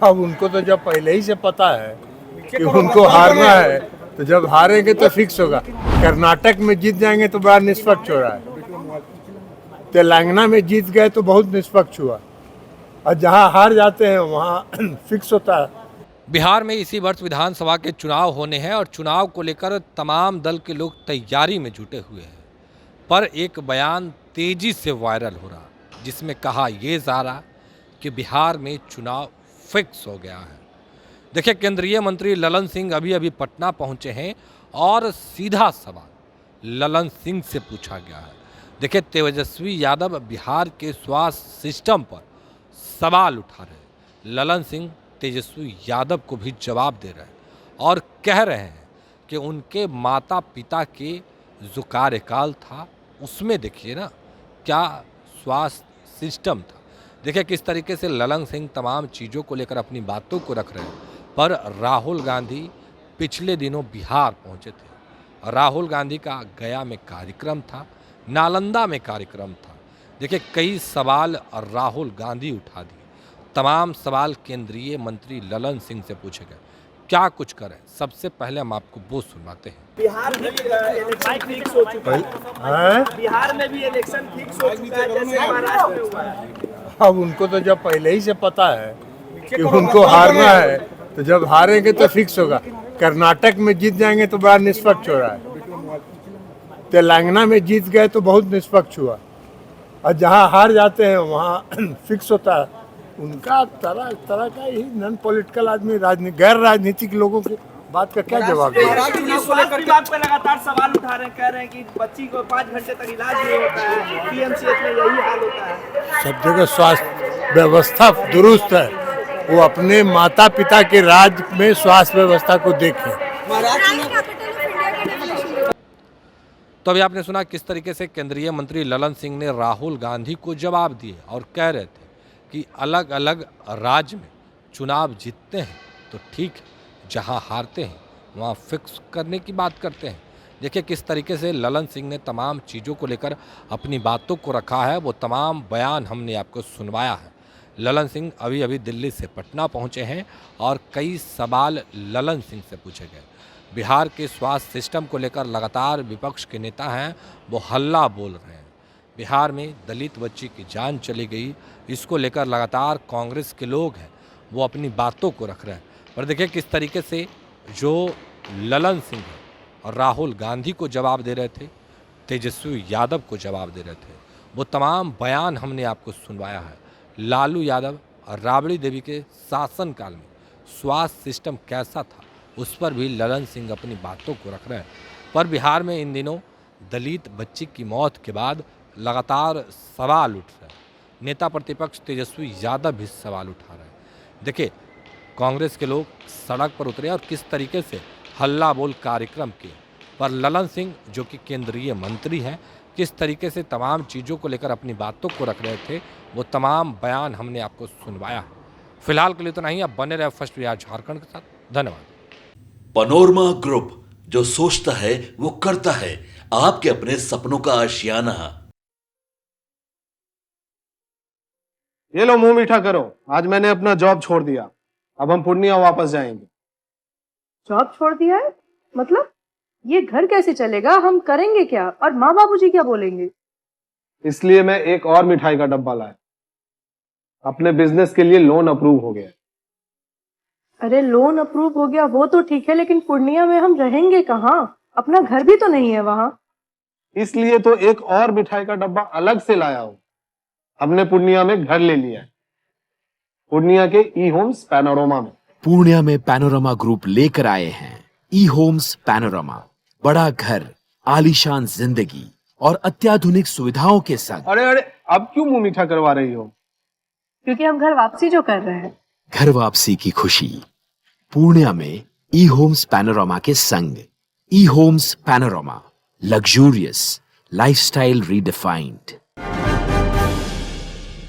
अब उनको तो जब पहले ही से पता है कि उनको हारना है, तो जब हारेंगे तो फिक्स होगा। कर्नाटक में जीत जाएंगे तो बड़ा निष्पक्ष हो रहा है, तेलंगाना में जीत गए तो बहुत निष्पक्ष हुआ, और जहाँ हार जाते हैं वहाँ फिक्स होता है। बिहार में इसी वर्ष विधानसभा के चुनाव होने हैं और चुनाव को लेकर तमाम दल के लोग तैयारी में जुटे हुए हैं। पर एक बयान तेजी से वायरल हो रहा, जिसमें कहा यह जा रहा कि बिहार में चुनाव फिक्स हो गया है। देखिए, केंद्रीय मंत्री ललन सिंह अभी अभी पटना पहुंचे हैं और सीधा सवाल ललन सिंह से पूछा गया है। देखिए, तेजस्वी यादव बिहार के स्वास्थ्य सिस्टम पर सवाल उठा रहे हैं। ललन सिंह तेजस्वी यादव को भी जवाब दे रहे हैं और कह रहे हैं कि उनके माता पिता के जो कार्यकाल था उसमें देखिए ना क्या स्वास्थ्य सिस्टम था। देखिए किस तरीके से ललन सिंह तमाम चीज़ों को लेकर अपनी बातों को रख रहे हैं। पर राहुल गांधी पिछले दिनों बिहार पहुंचे थे। राहुल गांधी का गया में कार्यक्रम था, नालंदा में कार्यक्रम था। देखिए कई सवाल राहुल गांधी उठा दिए। तमाम सवाल केंद्रीय मंत्री ललन सिंह से पूछे गए। क्या कुछ करें, सबसे पहले हम आपको वो सुनवाते हैं। बिहार में भी इलेक्शन फिक्स हो चुका है। बिहार में भी इलेक्शन फिक्स हो चुका है, जैसे महाराष्ट्र में हुआ है। अब उनको तो जब पहले ही से पता है कि उनको हारना है, तो जब हारेंगे तो फिक्स होगा। कर्नाटक में जीत जाएंगे तो बड़ा निष्पक्ष हो रहा है, तेलंगाना में जीत गए तो बहुत निष्पक्ष हुआ, और जहाँ हार जाते हैं वहाँ फिक्स होता है। उनका तरह तरह का ही नॉन पॉलिटिकल आदमी, गैर राजनीतिक लोगों की बात का क्या जवाब है। स्वास्थ्य विभाग पे लगातार सवाल उठा रहे हैं, कह रहे हैं कि बच्ची को 5 घंटे तक इलाज नहीं होता है, पीएमसीएच में यही हाल होता है। सब जगह स्वास्थ्य व्यवस्था दुरुस्त है, वो अपने माता पिता के राज में स्वास्थ्य व्यवस्था को देखें। तो अभी आपने सुना किस तरीके से केंद्रीय मंत्री ललन सिंह ने राहुल गांधी को जवाब दिए और कह रहे थे कि अलग अलग राज्य में चुनाव जीतते हैं तो ठीक है, जहां हारते हैं वहां फिक्स करने की बात करते हैं। देखिए किस तरीके से ललन सिंह ने तमाम चीज़ों को लेकर अपनी बातों को रखा है, वो तमाम बयान हमने आपको सुनवाया है। ललन सिंह अभी अभी दिल्ली से पटना पहुंचे हैं और कई सवाल ललन सिंह से पूछे गए। बिहार के स्वास्थ्य सिस्टम को लेकर लगातार विपक्ष के नेता हैं वो हल्ला बोल रहे हैं। बिहार में दलित बच्ची की जान चली गई, इसको लेकर लगातार कांग्रेस के लोग हैं वो अपनी बातों को रख रहे हैं। पर देखिए किस तरीके से जो ललन सिंह है और राहुल गांधी को जवाब दे रहे थे, तेजस्वी यादव को जवाब दे रहे थे, वो तमाम बयान हमने आपको सुनवाया है। लालू यादव और राबड़ी देवी के शासनकाल में स्वास्थ्य सिस्टम कैसा था उस पर भी ललन सिंह अपनी बातों को रख रहे हैं। पर बिहार में इन दिनों दलित बच्ची की मौत के बाद लगातार सवाल उठ रहे हैं। नेता प्रतिपक्ष तेजस्वी यादव भी सवाल उठा रहे हैं। देखिए कांग्रेस के लोग सड़क पर उतरे और किस तरीके से हल्ला बोल कार्यक्रम किए। पर ललन सिंह जो कि केंद्रीय मंत्री हैं, किस तरीके से तमाम चीज़ों को लेकर अपनी बातों को रख रहे थे, वो तमाम बयान हमने आपको सुनवाया है। फिलहाल के लिए तो नहीं, अब बने रहे फर्स्ट बिहार झारखंड के साथ। धन्यवाद। पनोरमा ग्रुप, जो सोचता है वो करता है। आपके अपने सपनों का आशियाना। ये लो मुंह मीठा करो, आज मैंने अपना जॉब छोड़ दिया, अब हम पूर्णिया वापस जाएंगे। जॉब छोड़ दिया है? मतलब ये घर कैसे चलेगा, हम करेंगे क्या, और माँ बाबूजी क्या बोलेंगे? इसलिए मैं एक और मिठाई का डब्बा लाया। अपने बिजनेस के लिए लोन अप्रूव हो गया। अरे लोन अप्रूव हो गया वो तो ठीक है, लेकिन पूर्णिया में हम रहेंगे कहाँ? अपना घर भी तो नहीं है वहाँ। इसलिए तो एक और मिठाई का डब्बा अलग से लाया हूं। हमने पूर्णिया में घर ले लिया है, पूर्णिया के ई होम्स पैनोरमा में। पूर्णिया में पैनोरमा ग्रुप लेकर आए हैं ई होम्स पैनोरमा। बड़ा घर, आलीशान जिंदगी और अत्याधुनिक सुविधाओं के संग। अरे अरे, अब क्यों मुंह मीठा करवा रही हो? क्योंकि हम घर वापसी जो कर रहे हैं। घर वापसी की खुशी पूर्णिया में ई होम्स पैनोरमा के संग। E homes panorama, luxurious lifestyle redefined.